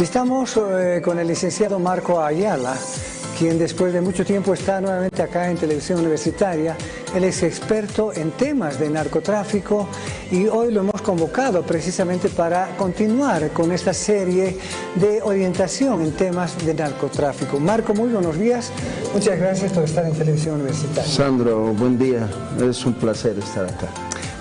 Estamos con el licenciado Marco Ayala, quien después de mucho tiempo está nuevamente acá en Televisión Universitaria. Él es experto en temas de narcotráfico y hoy lo hemos convocado precisamente para continuar con esta serie de orientación en temas de narcotráfico. Marco, muy buenos días. Muchas gracias por estar en Televisión Universitaria. Sandro, buen día. Es un placer estar acá.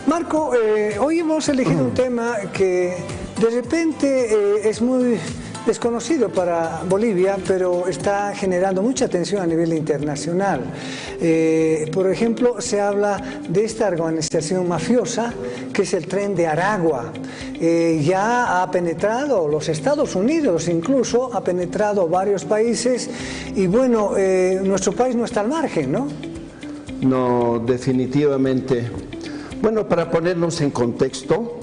Marco, hoy hemos elegido un tema que de repente es muy desconocido para Bolivia, pero está generando mucha atención a nivel internacional. Por ejemplo, se habla de esta organización mafiosa que es el Tren de Aragua. Ya ha penetrado los Estados Unidos, incluso ha penetrado varios países y bueno, nuestro país no está al margen, ¿no? No, definitivamente. Bueno, para ponernos en contexto,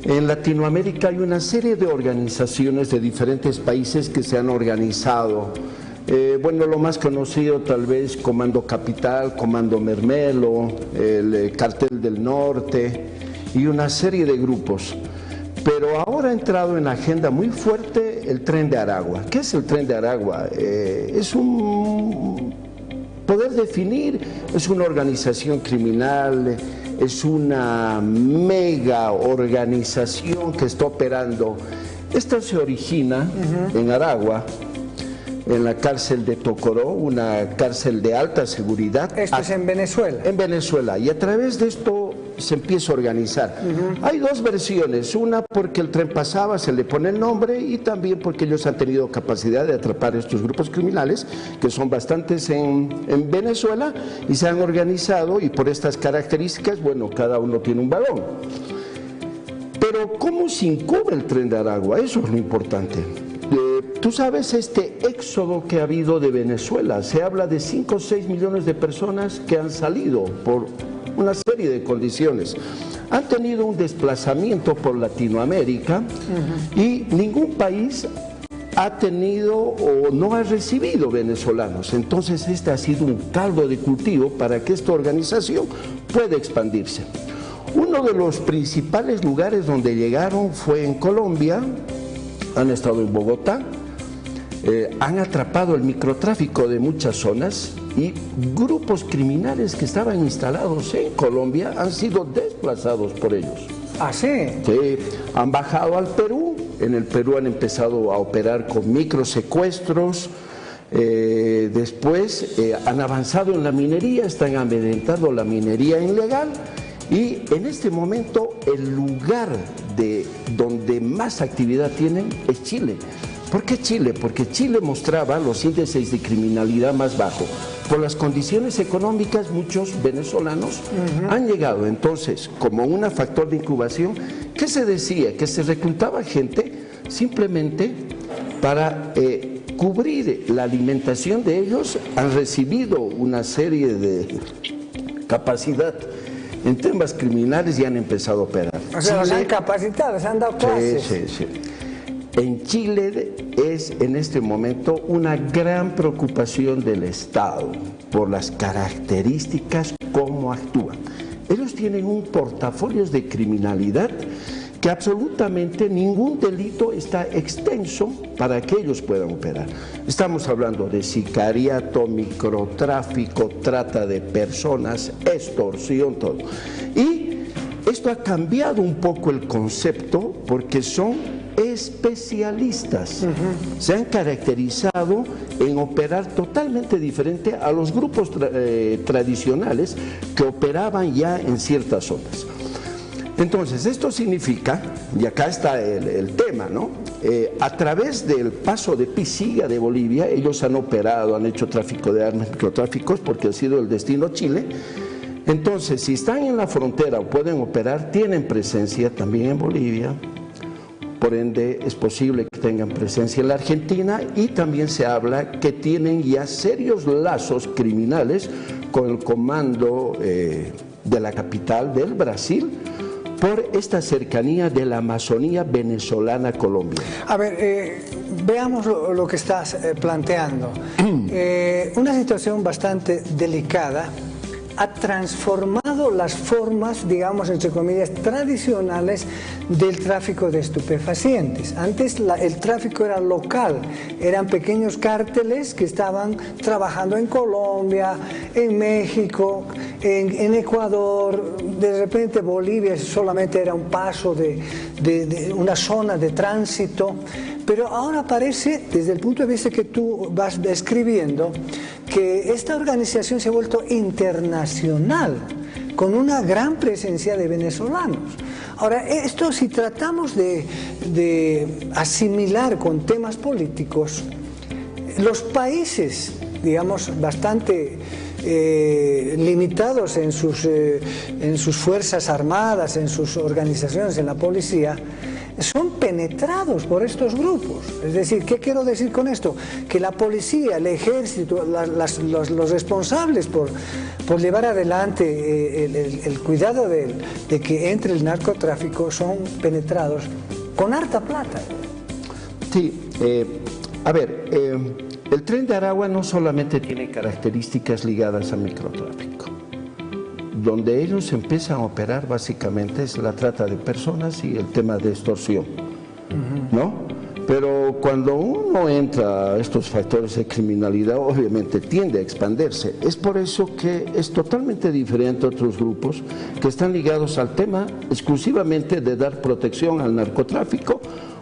en Latinoamérica hay una serie de organizaciones de diferentes países que se han organizado. Bueno, lo más conocido tal vez Comando Capital, Comando Mermelo, el Cartel del Norte y una serie de grupos. Pero ahora ha entrado en la agenda muy fuerte el Tren de Aragua. ¿Qué es el Tren de Aragua? Es poder definir, es una organización criminal, es una mega organización que está operando. Esta se origina en Aragua, en la cárcel de Tocoró, una cárcel de alta seguridad. Esto es en Venezuela. En Venezuela, y a través de esto se empieza a organizar. Hay dos versiones, una porque el tren pasaba, se le pone el nombre, y también porque ellos han tenido capacidad de atrapar estos grupos criminales, que son bastantes en Venezuela, y se han organizado, y por estas características, bueno, cada uno tiene un vagón. Pero ¿cómo se incuba el Tren de Aragua? Eso es lo importante. Tú sabes este éxodo que ha habido de Venezuela, se habla de 5 o 6 millones de personas que han salido por una serie de condiciones. Han tenido un desplazamiento por Latinoamérica y ningún país ha tenido o no ha recibido venezolanos. Entonces este ha sido un caldo de cultivo para que esta organización pueda expandirse. Uno de los principales lugares donde llegaron fue en Colombia, han estado en Bogotá, han atrapado el microtráfico de muchas zonas y grupos criminales que estaban instalados en Colombia han sido desplazados por ellos. ¿Ah, sí? Sí, han bajado al Perú, en el Perú han empezado a operar con microsecuestros, después han avanzado en la minería, están amedrentando la minería ilegal. Y en este momento el lugar donde más actividad tienen es Chile. ¿Por qué Chile? Porque Chile mostraba los índices de criminalidad más bajos. Por las condiciones económicas, muchos venezolanos han llegado. Entonces, como un factor de incubación, ¿qué se decía? Que se reclutaba gente simplemente para cubrir la alimentación de ellos. Han recibido una serie de capacidad en temas criminales y han empezado a operar. O sea, los han capacitado, se han dado clases. Sí. En Chile es en este momento una gran preocupación del Estado por las características, cómo actúan. Ellos tienen un portafolio de criminalidad que absolutamente ningún delito está extenso para que ellos puedan operar. Estamos hablando de sicariato, microtráfico, trata de personas, extorsión, todo. Y esto ha cambiado un poco el concepto porque son especialistas. Se han caracterizado en operar totalmente diferente a los grupos tradicionales que operaban ya en ciertas zonas. Entonces, esto significa, y acá está el tema, ¿no? A través del paso de Pisiga de Bolivia, ellos han operado, han hecho tráfico de armas, microtráficos, porque ha sido el destino Chile. Entonces, si están en la frontera o pueden operar, tienen presencia también en Bolivia. Por ende, es posible que tengan presencia en la Argentina, y también se habla que tienen ya serios lazos criminales con el comando de la capital del Brasil, por esta cercanía de la Amazonía venezolana a Colombia. A ver, veamos lo que estás planteando. Una situación bastante delicada ha transformado las formas, digamos, entre comillas, tradicionales del tráfico de estupefacientes. Antes el tráfico era local, eran pequeños cárteles que estaban trabajando en Colombia, en México, en Ecuador. De repente Bolivia solamente era un paso de una zona de tránsito. Pero ahora parece, desde el punto de vista que tú vas describiendo, que esta organización se ha vuelto internacional, con una gran presencia de venezolanos. Ahora, esto si tratamos de asimilar con temas políticos, los países, digamos, bastante limitados en sus fuerzas armadas, en sus organizaciones, en la policía, son penetrados por estos grupos. Es decir, ¿qué quiero decir con esto? Que la policía, el ejército, los responsables por llevar adelante el cuidado de que entre el narcotráfico son penetrados con harta plata. Sí, a ver, el Tren de Aragua no solamente tiene características ligadas al microtráfico. Donde ellos empiezan a operar básicamente es la trata de personas y el tema de extorsión, ¿no? Pero cuando uno entra a estos factores de criminalidad, obviamente tiende a expandirse. Es por eso que es totalmente diferente a otros grupos que están ligados al tema exclusivamente de dar protección al narcotráfico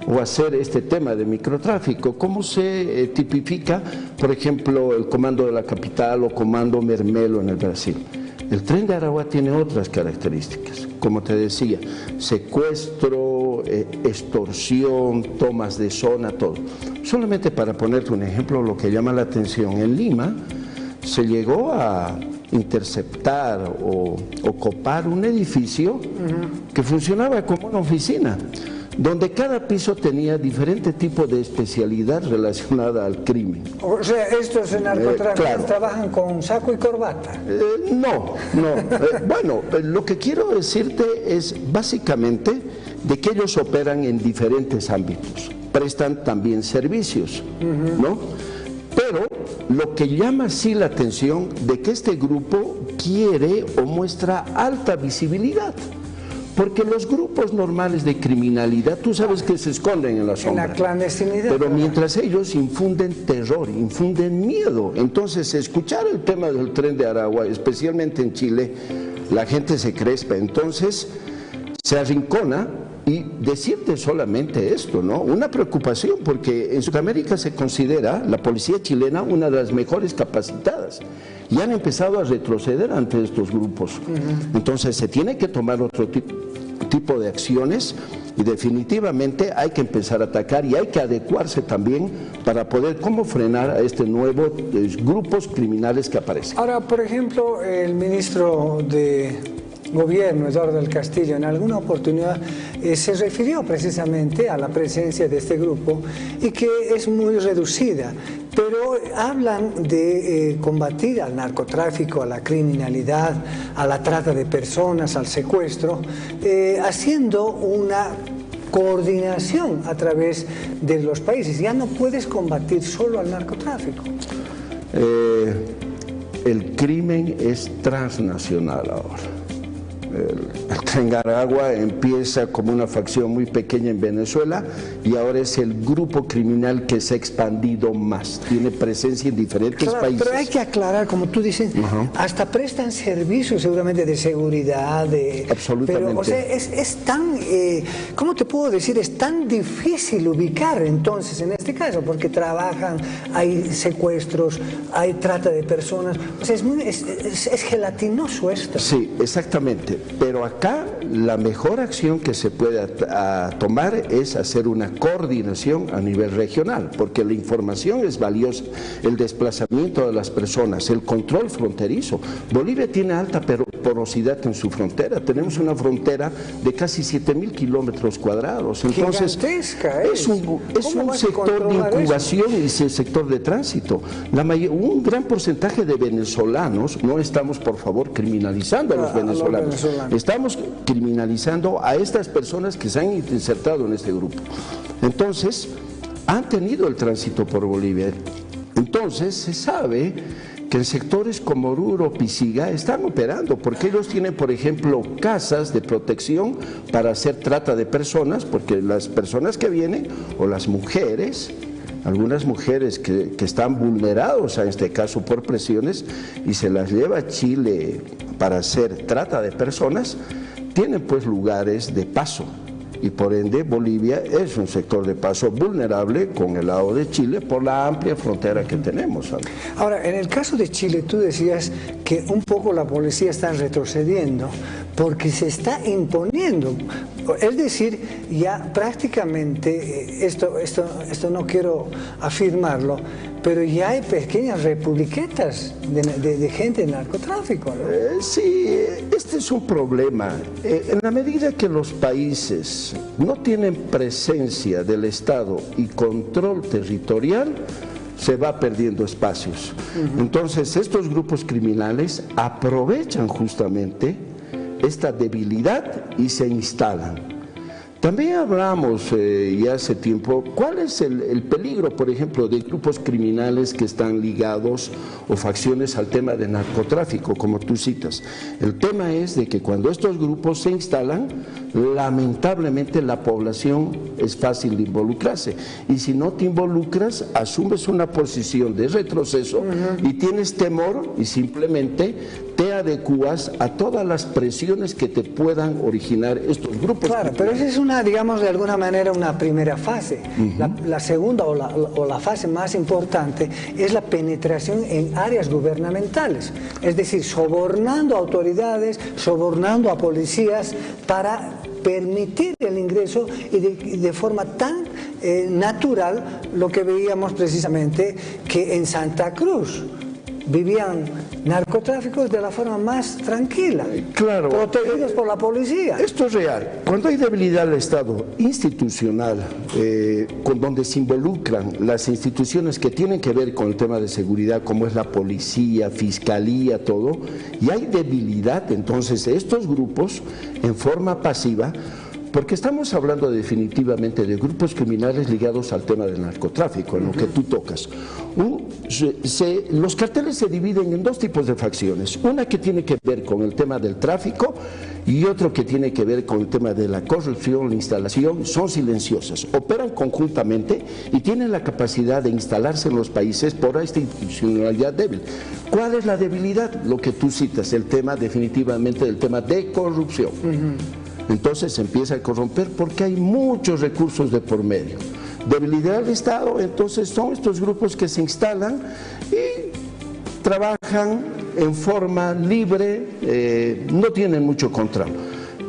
o hacer este tema de microtráfico. ¿Cómo se tipifica, por ejemplo, el Comando de la Capital o Comando Mermelo en el Brasil? El Tren de Aragua tiene otras características, como te decía, secuestro, extorsión, tomas de zona, todo. Solamente para ponerte un ejemplo, lo que llama la atención, en Lima se llegó a interceptar o copar un edificio que funcionaba como una oficina, donde cada piso tenía diferente tipo de especialidad relacionada al crimen. O sea, estos narcotraficantes claro. ¿Trabajan con saco y corbata? No. Bueno, lo que quiero decirte es básicamente de que ellos operan en diferentes ámbitos, prestan también servicios, ¿no? Pero lo que llama sí la atención de que este grupo quiere o muestra alta visibilidad. Porque los grupos normales de criminalidad, tú sabes que se esconden en la sombra. En la clandestinidad. Pero mientras ellos infunden terror, infunden miedo. Entonces, escuchar el tema del Tren de Aragua, especialmente en Chile, la gente se crespa. Entonces, se arrincona y decirte solamente esto, ¿no? Una preocupación, porque en Sudamérica se considera la policía chilena una de las mejores capacitadas. Y han empezado a retroceder ante estos grupos. Entonces se tiene que tomar otro tipo de acciones y definitivamente hay que empezar a atacar y hay que adecuarse también para poder cómo frenar a este nuevo grupos criminales que aparecen. Ahora, por ejemplo, el ministro de Gobierno, Eduardo del Castillo, en alguna oportunidad se refirió precisamente a la presencia de este grupo y que es muy reducida, pero hablan de combatir al narcotráfico, a la criminalidad, a la trata de personas, al secuestro, haciendo una coordinación a través de los países. Ya no puedes combatir solo al narcotráfico. El crimen es transnacional ahora. El Tren de Aragua empieza como una facción muy pequeña en Venezuela y ahora es el grupo criminal que se ha expandido más, tiene presencia en diferentes países. Pero hay que aclarar, como tú dices, hasta prestan servicios seguramente de seguridad. Absolutamente. Pero, o sea, es tan, ¿cómo te puedo decir? Es tan difícil ubicar entonces en este caso, porque trabajan, hay secuestros, hay trata de personas, o sea, es gelatinoso esto. Sí, exactamente. Pero acá la mejor acción que se puede tomar es hacer una coordinación a nivel regional, porque la información es valiosa, el desplazamiento de las personas, el control fronterizo. Bolivia tiene alta porosidad en su frontera, tenemos una frontera de casi 7.000 kilómetros cuadrados, entonces es un sector de incubación y es el sector de tránsito. Un gran porcentaje de venezolanos, no estamos por favor criminalizando a los venezolanos. Estamos criminalizando a estas personas que se han insertado en este grupo. Entonces, han tenido el tránsito por Bolivia. Entonces, se sabe que en sectores como Oruro, Pisiga, están operando, porque ellos tienen, por ejemplo, casas de protección para hacer trata de personas, porque las personas que vienen, o las mujeres, algunas mujeres que están vulnerados, en este caso por presiones, y se las lleva a Chile para hacer trata de personas, tienen pues lugares de paso. Y por ende Bolivia es un sector de paso vulnerable con el lado de Chile por la amplia frontera que tenemos. Ahora, en el caso de Chile tú decías que un poco la policía está retrocediendo porque se está imponiendo. Es decir, ya prácticamente, esto no quiero afirmarlo, pero ya hay pequeñas republiquetas de gente en narcotráfico, ¿no? Sí, este es un problema. En la medida que los países no tienen presencia del Estado y control territorial, se va perdiendo espacios. Entonces, estos grupos criminales aprovechan justamente esta debilidad y se instalan. También hablamos ya hace tiempo, ¿cuál es el peligro, por ejemplo, de grupos criminales que están ligados o facciones al tema de narcotráfico, como tú citas? El tema es de que cuando estos grupos se instalan, lamentablemente la población es fácil de involucrarse. Y si no te involucras, asumes una posición de retroceso y tienes temor y simplemente te adecuas a todas las presiones que te puedan originar estos grupos. Claro, pero esa es una, digamos, de alguna manera una primera fase. La segunda o la fase más importante es la penetración en áreas gubernamentales, es decir, sobornando a autoridades, sobornando a policías para permitir el ingreso y de forma tan natural lo que veíamos precisamente que en Santa Cruz vivían narcotráficos de la forma más tranquila, claro, protegidos por la policía. Esto es real. Cuando hay debilidad del Estado institucional, con donde se involucran las instituciones que tienen que ver con el tema de seguridad, como es la policía, fiscalía, todo, y hay debilidad, entonces estos grupos, en forma pasiva, porque estamos hablando definitivamente de grupos criminales ligados al tema del narcotráfico, en lo que tú tocas. Los carteles se dividen en dos tipos de facciones, una que tiene que ver con el tema del tráfico y otro que tiene que ver con el tema de la corrupción, la instalación. Son silenciosas, operan conjuntamente y tienen la capacidad de instalarse en los países por esta institucionalidad débil. ¿Cuál es la debilidad? Lo que tú citas, el tema definitivamente del tema de corrupción. Entonces se empieza a corromper porque hay muchos recursos de por medio. Debilidad del Estado, entonces son estos grupos que se instalan y trabajan en forma libre, no tienen mucho control.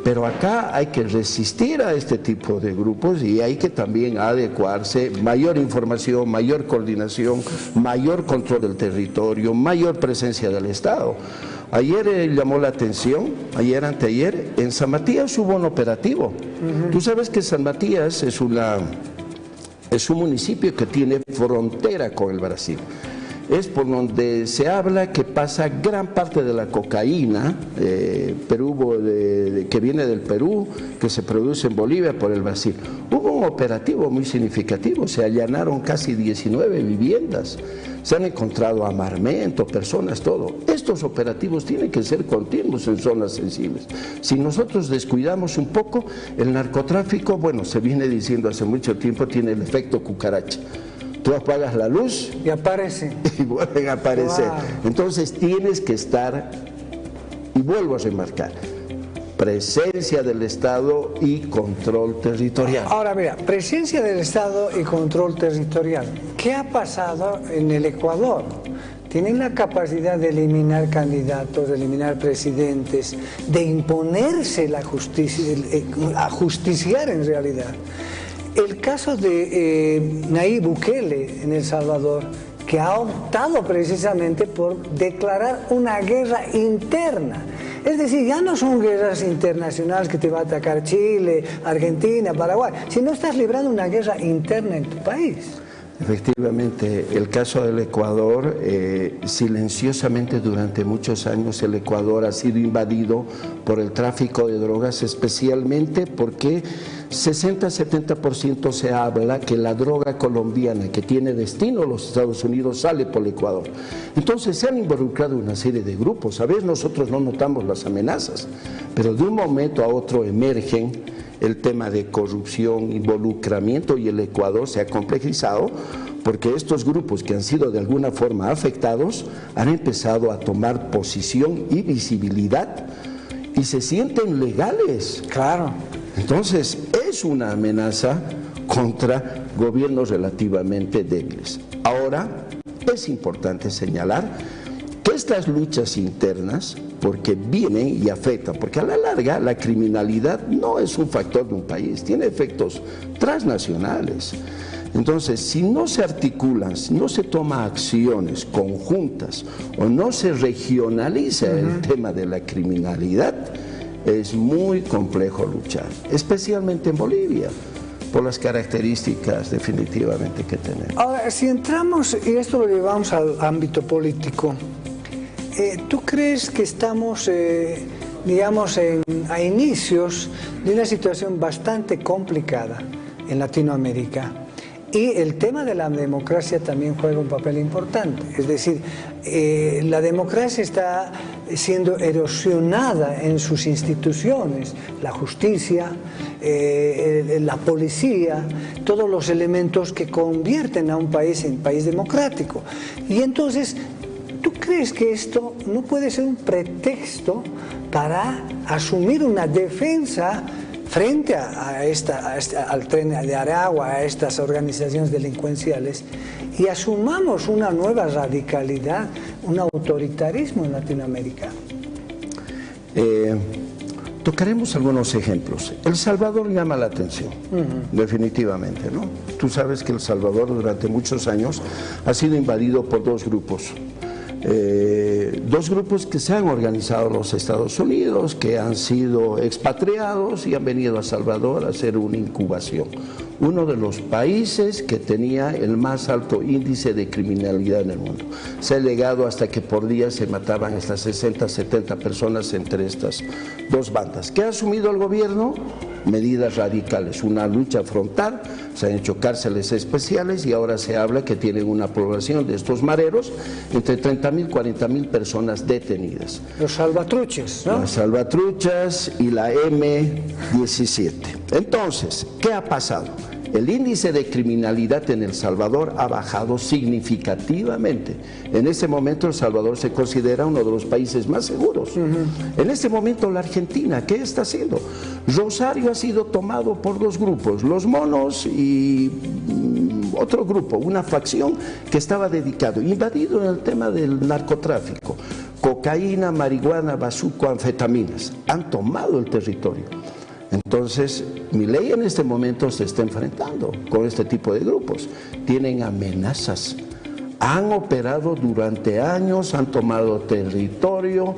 Pero acá hay que resistir a este tipo de grupos y hay que también adecuarse, mayor información, mayor coordinación, mayor control del territorio, mayor presencia del Estado. Ayer llamó la atención, ayer, anteayer, en San Matías hubo un operativo. Tú sabes que San Matías es un municipio que tiene frontera con el Brasil. Es por donde se habla que pasa gran parte de la cocaína que viene del Perú, que se produce en Bolivia por el Brasil. Hubo un operativo muy significativo, se allanaron casi 19 viviendas, se han encontrado armamento, personas, todo. Estos operativos tienen que ser continuos en zonas sensibles. Si nosotros descuidamos un poco, el narcotráfico, bueno, se viene diciendo hace mucho tiempo, tiene el efecto cucaracha. Tú apagas la luz y aparece. Y vuelven a aparecer. Wow. Entonces tienes que estar, y vuelvo a remarcar, presencia del Estado y control territorial. Ahora mira, presencia del Estado y control territorial. ¿Qué ha pasado en el Ecuador? Tienen la capacidad de eliminar candidatos, de eliminar presidentes, de imponerse la justicia, a justiciar en realidad. El caso de Nayib Bukele en El Salvador, que ha optado precisamente por declarar una guerra interna. Es decir, ya no son guerras internacionales que te va a atacar Chile, Argentina, Paraguay, sino estás librando una guerra interna en tu país. Efectivamente, el caso del Ecuador, silenciosamente durante muchos años el Ecuador ha sido invadido por el tráfico de drogas, especialmente porque 60-70% se habla que la droga colombiana que tiene destino a los Estados Unidos sale por el Ecuador. Entonces se han involucrado una serie de grupos. A veces nosotros no notamos las amenazas, pero de un momento a otro emergen el tema de corrupción, involucramiento, y el Ecuador se ha complejizado porque estos grupos que han sido de alguna forma afectados han empezado a tomar posición y visibilidad y se sienten legales. Claro. Entonces es una amenaza contra gobiernos relativamente débiles. Ahora es importante señalar que estas luchas internas, porque vienen y afectan, porque a la larga la criminalidad no es un factor de un país, tiene efectos transnacionales. Entonces, si no se articulan, si no se toman acciones conjuntas o no se regionaliza el tema de la criminalidad, es muy complejo luchar, especialmente en Bolivia, por las características definitivamente que tenemos. Ahora, si entramos, y esto lo llevamos al ámbito político, ¿tú crees que estamos, digamos, a inicios de una situación bastante complicada en Latinoamérica? Y el tema de la democracia también juega un papel importante. Es decir, la democracia está siendo erosionada en sus instituciones, la justicia, la policía, todos los elementos que convierten a un país en país democrático. Y entonces, ¿tú crees que esto no puede ser un pretexto para asumir una defensa frente al Tren de Aragua, a estas organizaciones delincuenciales, y asumamos una nueva radicalidad, un autoritarismo en Latinoamérica? Tocaremos algunos ejemplos. El Salvador llama la atención, definitivamente, ¿no? Tú sabes que El Salvador durante muchos años ha sido invadido por dos grupos. Dos grupos que se han organizado en los Estados Unidos, que han sido expatriados y han venido a Salvador a hacer una incubación. Uno de los países que tenía el más alto índice de criminalidad en el mundo. Se ha llegado hasta que por día se mataban hasta 60, 70 personas entre estas dos bandas. ¿Qué ha asumido el gobierno? Medidas radicales, una lucha frontal, se han hecho cárceles especiales y ahora se habla que tienen una población de estos mareros entre 30.000 y 40.000 personas detenidas. Los salvatruchas, ¿no? Las salvatruchas y la M-17. Entonces, ¿qué ha pasado? El índice de criminalidad en El Salvador ha bajado significativamente. En este momento El Salvador se considera uno de los países más seguros. En este momento la Argentina, ¿qué está haciendo? Rosario ha sido tomado por dos grupos, los monos y otro grupo, una facción que estaba dedicado, invadido en el tema del narcotráfico. Cocaína, marihuana, bazuco, anfetaminas. Han tomado el territorio. Entonces, Milei en este momento se está enfrentando con este tipo de grupos. Tienen amenazas, han operado durante años, han tomado territorio,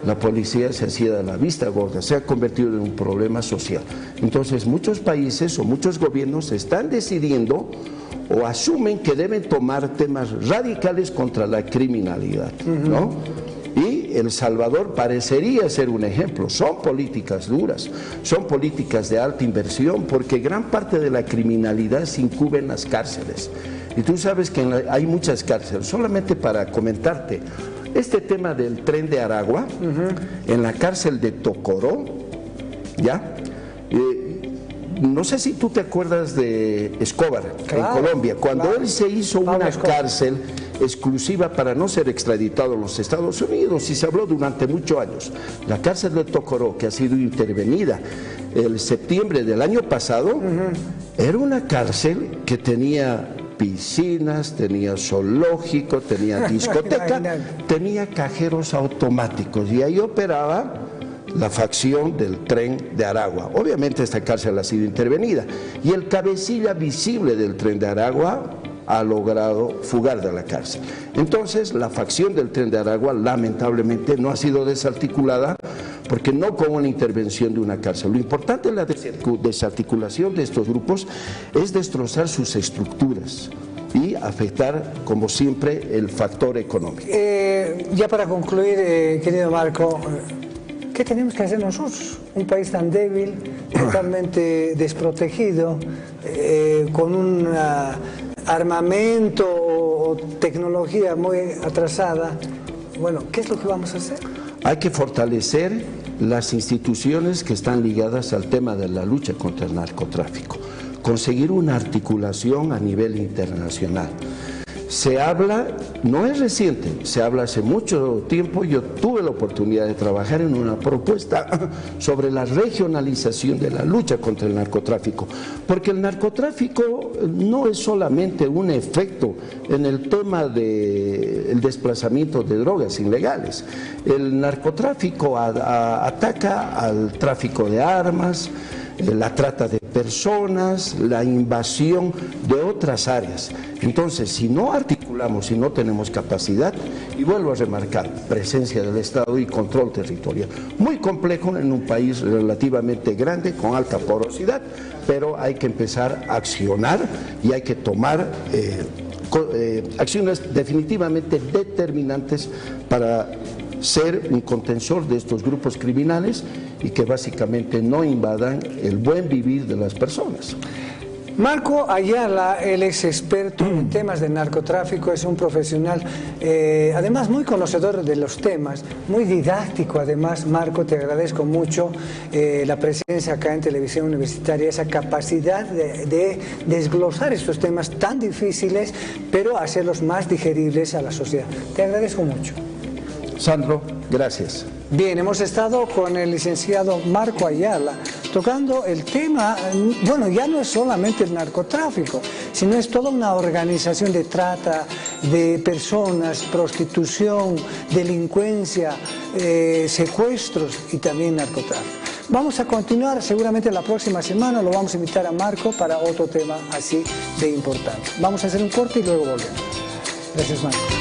la policía se hacía de la vista gorda, se ha convertido en un problema social. Entonces, muchos países o muchos gobiernos están decidiendo o asumen que deben tomar temas radicales contra la criminalidad, ¿no? Y El Salvador parecería ser un ejemplo. Son políticas duras, son políticas de alta inversión, porque gran parte de la criminalidad se incuba en las cárceles. Y tú sabes que hay muchas cárceles. Solamente para comentarte, este tema del Tren de Aragua, en la cárcel de Tocoró, ¿ya? No sé si tú te acuerdas de Escobar, claro, en Colombia, cuando él se hizo una cárcel exclusiva para no ser extraditado a los Estados Unidos, y se habló durante muchos años. La cárcel de Tocoró, que ha sido intervenida el septiembre del año pasado, era una cárcel que tenía piscinas, tenía zoológico, tenía discoteca, tenía cajeros automáticos, y ahí operaba la facción del Tren de Aragua. Obviamente esta cárcel ha sido intervenida y el cabecilla visible del Tren de Aragua ha logrado fugar de la cárcel. Entonces la facción del Tren de Aragua lamentablemente no ha sido desarticulada, porque no con una intervención de una cárcel. Lo importante en la desarticulación de estos grupos es destrozar sus estructuras y afectar, como siempre, el factor económico. Ya para concluir, querido Marco, ¿qué tenemos que hacer nosotros? Un país tan débil, totalmente desprotegido, con un armamento o tecnología muy atrasada. Bueno, ¿qué es lo que vamos a hacer? Hay que fortalecer las instituciones que están ligadas al tema de la lucha contra el narcotráfico, conseguir una articulación a nivel internacional. Se habla, no es reciente, se habla hace mucho tiempo. Yo tuve la oportunidad de trabajar en una propuesta sobre la regionalización de la lucha contra el narcotráfico, porque el narcotráfico no es solamente un efecto en el tema del desplazamiento de drogas ilegales. El narcotráfico ataca al tráfico de armas, la trata de personas, la invasión de otras áreas. Entonces, si no articulamos, si no tenemos capacidad, y vuelvo a remarcar, presencia del Estado y control territorial, muy complejo en un país relativamente grande, con alta porosidad, pero hay que empezar a accionar y hay que tomar acciones definitivamente determinantes para ser un contensor de estos grupos criminales y que básicamente no invadan el buen vivir de las personas. Marco Ayala, él es experto en temas de narcotráfico, es un profesional, además muy conocedor de los temas, muy didáctico además. Marco, te agradezco mucho la presencia acá en Televisión Universitaria, esa capacidad de desglosar estos temas tan difíciles, pero hacerlos más digeribles a la sociedad. Te agradezco mucho. Sandro, gracias. Bien, hemos estado con el licenciado Marco Ayala tocando el tema. Bueno, ya no es solamente el narcotráfico, sino es toda una organización de trata de personas, prostitución, delincuencia, secuestros y también narcotráfico. Vamos a continuar seguramente la próxima semana, lo vamos a invitar a Marco para otro tema así de importante. Vamos a hacer un corte y luego volvemos. Gracias, Marco.